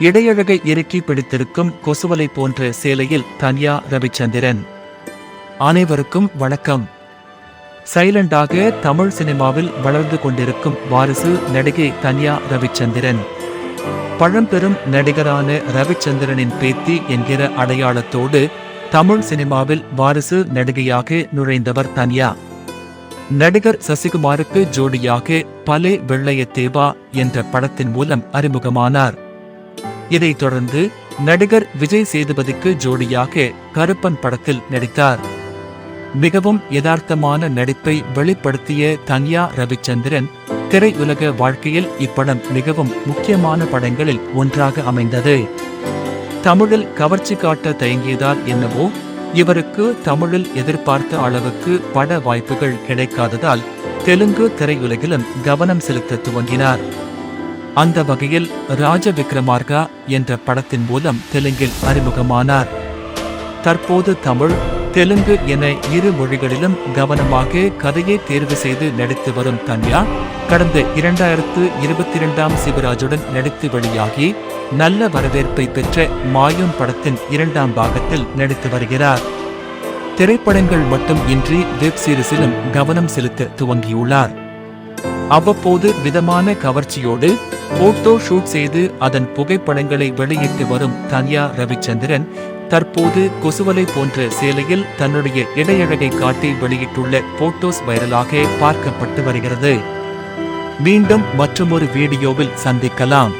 இடையழகை இறுக்கி பிடித்திருக்கும் கொசுவலை போன்ற சேலையில் தன்யா ரவிச்சந்திரன். அனைவருக்கும் வணக்கம். சைலண்டாக தமிழ் சினிமாவில் வளர்ந்து கொண்டிருக்கும் வாரிசு நடிகை தன்யா ரவிச்சந்திரன். பழம்பெரும் நடிகரான ரவிச்சந்திரனின் பேத்தி என்கிற அடையாளத்தோடு தமிழ் சினிமாவில் வாரிசு நடிகையாக நுழைந்தவர் தன்யா. நடிகர் சசிகுமாருக்கு ஜோடியாக பலே வெள்ளைய தேவா என்ற படத்தின் மூலம் அறிமுகமானார். இதைத் தொடர்ந்து நடிகர் விஜய் சேதுபதிக்கு ஜோடியாக கருப்பன் படத்தில் நடித்தார். மிகவும் யதார்த்தமான நடிப்பை வெளிப்படுத்திய தன்யா ரவிச்சந்திரன் திரையுலக வாழ்க்கையில் இப்படம் மிகவும் முக்கியமான படங்களில் ஒன்றாக அமைந்தது. தமிழில் கவர்ச்சி காட்ட தயங்கியதால் என்னவோ இவருக்கு தமிழில் எதிர்பார்த்த அளவுக்கு பட வாய்ப்புகள் கிடைக்காததால் தெலுங்கு திரையுலகிலும் கவனம் செலுத்த துவங்கினார். அந்த வகையில் ராஜ விக்ரமார்கா என்ற படத்தின் மூலம் தெலுங்கில் அறிமுகமானார். தற்போது தமிழ், தெலுங்கு என இரு மொழிகளிலும் கவனமாக கதையை தேர்வு செய்து நடித்து வரும் தன்யா கடந்த 2022 சிவராஜுடன் நடித்து வெளியாகி நல்ல வரவேற்பை பெற்ற மாயம் படத்தின் 2ஆம் பாகத்தில் நடித்து வருகிறார். திரைப்படங்கள் மட்டும் இன்றி வெப் சீரிஸிலும் கவனம் செலுத்த துவங்கியுள்ளார். அவ்வப்போது விதமான கவர்ச்சியோடு போட்டோ ஷூட் செய்து அதன் புகைப்படங்களை வெளியிட்டு வரும் தன்யா ரவிச்சந்திரன் தற்போது கொசுவலை போன்ற சேலையில் தன்னுடைய இடையழகை காட்டி வெளியிட்டுள்ள போட்டோஸ் வைரலாக பார்க்கப்பட்டு வருகிறது. மீண்டும் மற்றொரு வீடியோவில் சந்திக்கலாம்.